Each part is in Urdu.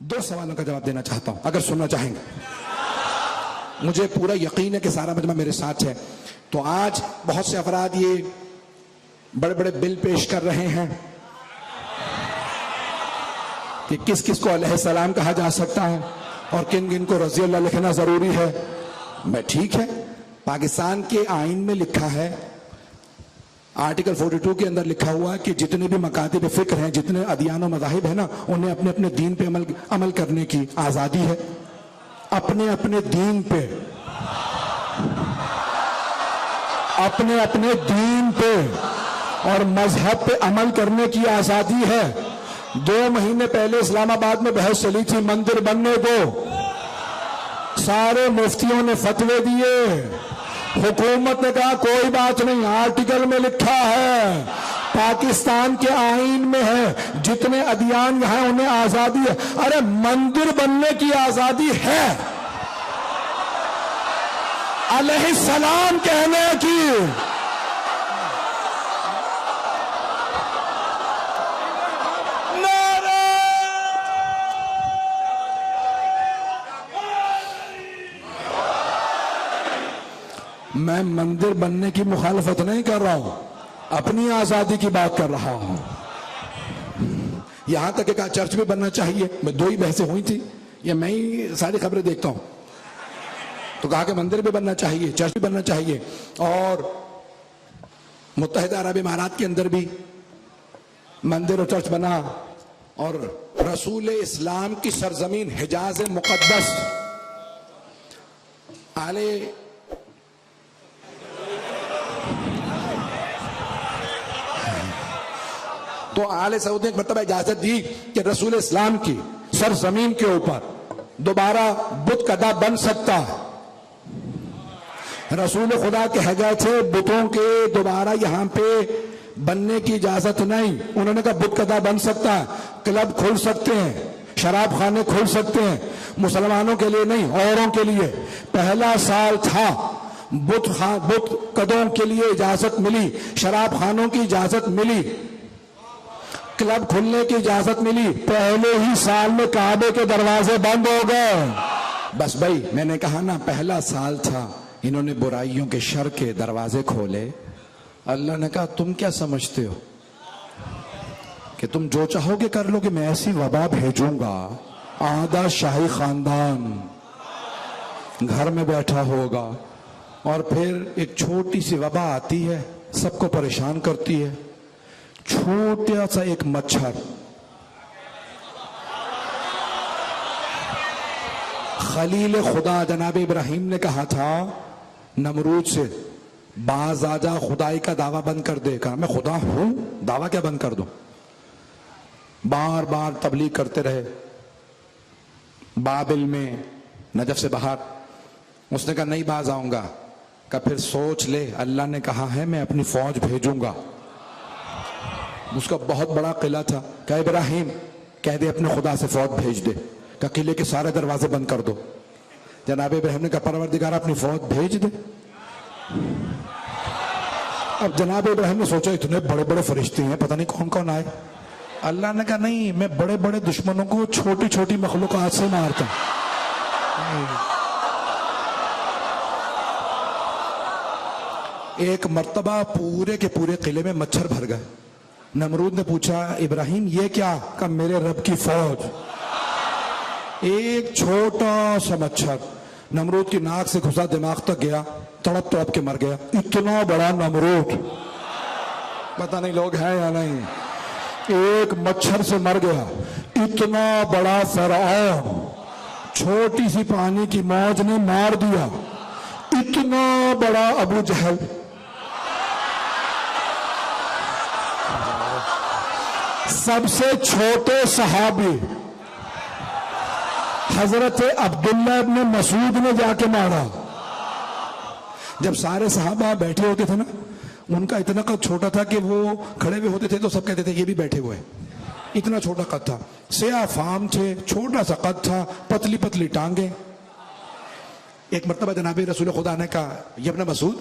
دو سوالوں کا جواب دینا چاہتا ہوں اگر سننا چاہیں گے. مجھے پورا یقین ہے کہ سارا مجمع میرے ساتھ ہے. تو آج بہت سے افراد یہ بڑے بڑے بل پیش کر رہے ہیں کہ کس کس کو علیہ السلام کہا جا سکتا ہے اور کن کن کو رضی اللہ لکھنا ضروری ہے. میں ٹھیک ہے، پاکستان کے آئین میں لکھا ہے، آرٹیکل 42 کے اندر لکھا ہوا ہے کہ جتنے بھی مکاتب فکر ہیں، جتنے ادیان و مذاہب ہیں نا، انہیں اپنے اپنے دین پہ عمل کرنے کی آزادی ہے. اپنے اپنے دین پہ، اپنے اپنے دین پہ اور مذہب پہ عمل کرنے کی آزادی ہے. 2 مہینے پہلے اسلام آباد میں بحث چلی تھی مندر بننے کو، سارے مفتیوں نے فتوے دیے، حکومت نے کہا کوئی بات نہیں، آرٹیکل میں لکھا ہے، پاکستان کے آئین میں ہے، جتنے ادیان یہاں انہیں آزادی ہے. ارے مندر بننے کی آزادی ہے، علیہ السلام کہنے کی. میں مندر بننے کی مخالفت نہیں کر رہا ہوں، اپنی آزادی کی بات کر رہا ہوں. یہاں تک کہ کہا چرچ بھی بننا چاہیے. میں 2 ہی بحثیں ہوئی تھی، یا میں ہی ساری خبریں دیکھتا ہوں. تو کہا کہ مندر بھی بننا چاہیے، چرچ بھی بننا چاہیے. اور متحدہ عرب امارات کے اندر بھی مندر اور چرچ بنا. اور رسول اسلام کی سرزمین حجاز مقدس تو آل سعود نے ایک مرتبہ اجازت دی کہ رسول اسلام کی سرزمین کے اوپر دوبارہ بت کدا بن سکتا ہے. رسول خدا کہہ گئے تھے بتوں کے دوبارہ یہاں پہ بننے کی اجازت نہیں. انہوں نے کہا بت کدا بن سکتا ہے، کلب کھل سکتے ہیں، شراب خانے کھل سکتے ہیں، مسلمانوں کے لیے نہیں، اوروں کے لیے. پہلا سال تھا، بت قدوں کے لیے اجازت ملی، شراب خانوں کی اجازت ملی، کلب کھلنے کی اجازت ملی. پہلے ہی سال میں کعبے کے دروازے بند ہو گئے. بس بھائی میں نے کہا نا پہلا سال تھا، انہوں نے برائیوں کے شر کے دروازے کھولے. اللہ نے کہا تم کیا سمجھتے ہو کہ تم جو چاہو گے کر لو گے؟ میں ایسی وبا بھیجوں گا، آدھا شاہی خاندان گھر میں بیٹھا ہوگا، اور پھر ایک چھوٹی سی وبا آتی ہے، سب کو پریشان کرتی ہے. چھوٹا سا ایک مچھر خلیل خدا جناب ابراہیم نے کہا تھا نمرود سے باز آ جا، خدائی کا دعویٰ بند کر دے. کہا میں خدا ہوں، دعویٰ کیا بند کر دوں؟ بار بار تبلیغ کرتے رہے بابل میں، نجف سے باہر. اس نے کہا نہیں باز آؤں گا. کہا پھر سوچ لے، اللہ نے کہا ہے میں اپنی فوج بھیجوں گا. اس کا بہت بڑا قلعہ تھا. کہا ابراہیم کہہ دے اپنے خدا سے فوج بھیج دے. کہا قلعے کے سارے دروازے بند کر دو. جناب ابراہیم نے کہا پروردگار اپنی فوج بھیج دے. اب جناب ابراہیم نے سوچا اتنے بڑے بڑے فرشتے ہیں، پتہ نہیں کون کون آئے. اللہ نے کہا نہیں، میں بڑے بڑے دشمنوں کو چھوٹی چھوٹی مخلوقات سے مارتا ہوں. ایک مرتبہ پورے کے پورے قلعے میں مچھر بھر گئے. نمرود نے پوچھا ابراہیم یہ کیا؟ کہا میرے رب کی فوج. ایک چھوٹا سا مچھر نمرود کی ناک سے گھسا، دماغ تک گیا، تڑپ تڑپ کے مر گیا. اتنا بڑا نمرود، پتہ نہیں لوگ ہیں یا نہیں، ایک مچھر سے مر گیا. اتنا بڑا فرعون چھوٹی سی پانی کی موج نے مار دیا. اتنا بڑا ابو جہل، سب سے چھوٹے صحابی حضرت عبداللہ ابن مسعود نے جا کے مارا. جب سارے صحابہ بیٹھے ہوتے تھے نا، ان کا اتنا قد چھوٹا تھا کہ وہ کھڑے ہوئے ہوتے تھے تو سب کہتے تھے یہ بھی بیٹھے ہوئے ہیں. اتنا چھوٹا قد تھا، سیاہ فام تھے، چھوٹا سا قد تھا، پتلی پتلی ٹانگیں. ایک مرتبہ جناب رسول خدا نے کہا یہ ابن مسعود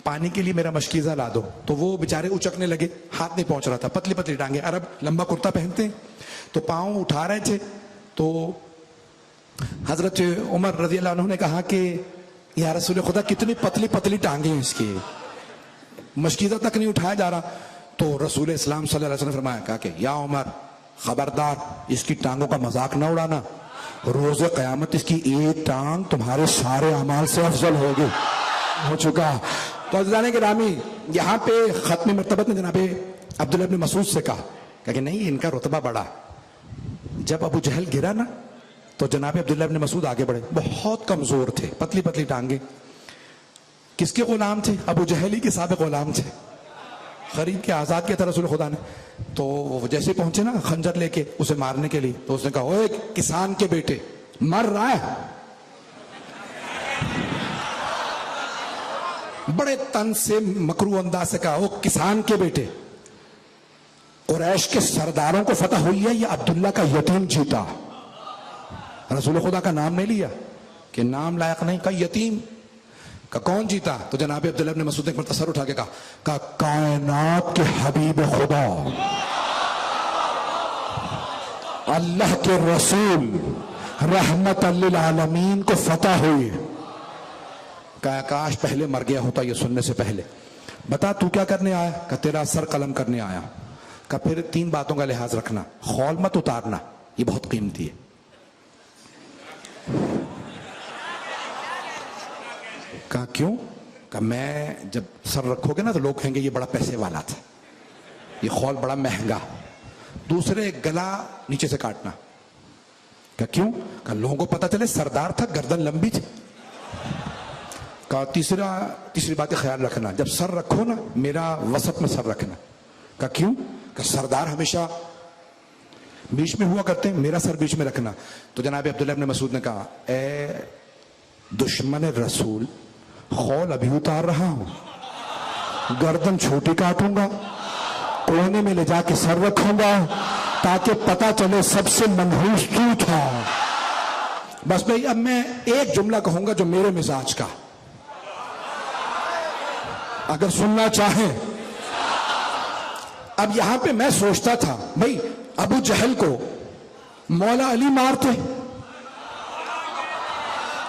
پانی کے لیے میرا مشکیزہ لا دو. تو وہ بیچارے اچکنے لگے، ہاتھ نہیں پہنچ رہا تھا، پتلی پتلی ٹانگیں، عرب لمبا کرتا پہنتے ہیں تو پاؤں اٹھا رہے تھے تو حضرت عمر رضی اللہ عنہ نے کہا کہ یا رسول خدا کتنی پتلی پتلی ٹانگیں ہیں اس کی، مشکیزہ تک نہیں اٹھایا جا رہا. تو رسول اسلام صلی اللہ علیہ وسلم نے فرمایا کہا کہ یا عمر خبردار اس کی ٹانگوں کا مذاق نہ اڑانا، روز قیامت اس کی ایک ٹانگ تمہارے سارے اعمال سے افضل ہوگی. ہو چکا. تو عزیزان گرامی یہاں پہ ختم مرتبت نے جناب عبداللہ ابن مسعود سے کہا کہ نہیں ان کا رتبہ بڑا. جب ابو جہل گرا نا تو جناب عبداللہ ابن مسعود آگے بڑھے، بہت کمزور تھے، پتلی پتلی ٹانگیں. کس کے غلام تھے؟ ابو جہل ہی کے سابق غلام تھے، خرید کے آزاد کیا تھا رسول خدا نے. تو جیسے پہنچے نا خنجر لے کے اسے مارنے کے لیے، تو اس نے کہا اوے کسان کے بیٹے مر رہا ہے. بڑے تن سے مکرو انداز سے کہا وہ کسان کے بیٹے، قریش کے سرداروں کو فتح ہوئی ہے یا عبداللہ کا یتیم جیتا؟ رسول خدا کا نام نہیں لیا کہ نام لائق نہیں، کا یتیم کا کون جیتا؟ تو جناب عبداللہ ابن مسعود نے ایک مرتبہ سر اٹھا کے کہا کائنات کے حبیب خدا اللہ کے رسول رحمت للعالمین کو فتح ہوئی. کہا کاش پہلے مر گیا ہوتا یہ سننے سے پہلے. بتا تو کیا کرنے آیا؟ کہ تیرا سر قلم کرنے آیا. کہ پھر 3 باتوں کا لحاظ رکھنا، خول مت اتارنا، یہ بہت قیمتی ہے. کہا کیوں؟ کہ میں جب سر رکھو گے نا تو لوگ کہیں گے یہ بڑا پیسے والا تھا، یہ خول بڑا مہنگا. دوسرے گلا نیچے سے کاٹنا. کہ کیوں؟ کہ لوگوں کو پتا چلے سردار تھا، گردن لمبی تھی. کہا تیسری بات خیال رکھنا، جب سر رکھو نا میرا وسط میں سر رکھنا. کہا کیوں؟ کہ سردار ہمیشہ بیچ میں ہوا کرتے ہیں، میرا سر بیچ میں رکھنا. تو جناب عبداللہ ابن مسعود نے کہا اے دشمن رسول، خول ابھی اتار رہا ہوں، گردن چھوٹی کاٹوں گا، کونے میں لے جا کے سر رکھوں گا تاکہ پتا چلے سب سے منحوس تو تھا. بس بھائی اب میں ایک جملہ کہوں گا جو میرے مزاج کا، اگر سننا چاہیں. اب یہاں پہ میں سوچتا تھا بھائی ابو جہل کو مولا علی مارتے،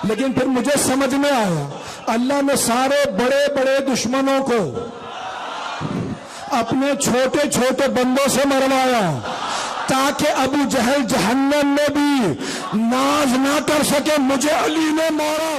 لیکن پھر مجھے سمجھ میں آیا اللہ نے سارے بڑے بڑے دشمنوں کو اپنے چھوٹے چھوٹے بندوں سے مروایا تاکہ ابو جہل جہنم میں بھی ناز نہ کر سکے مجھے علی نے مارا.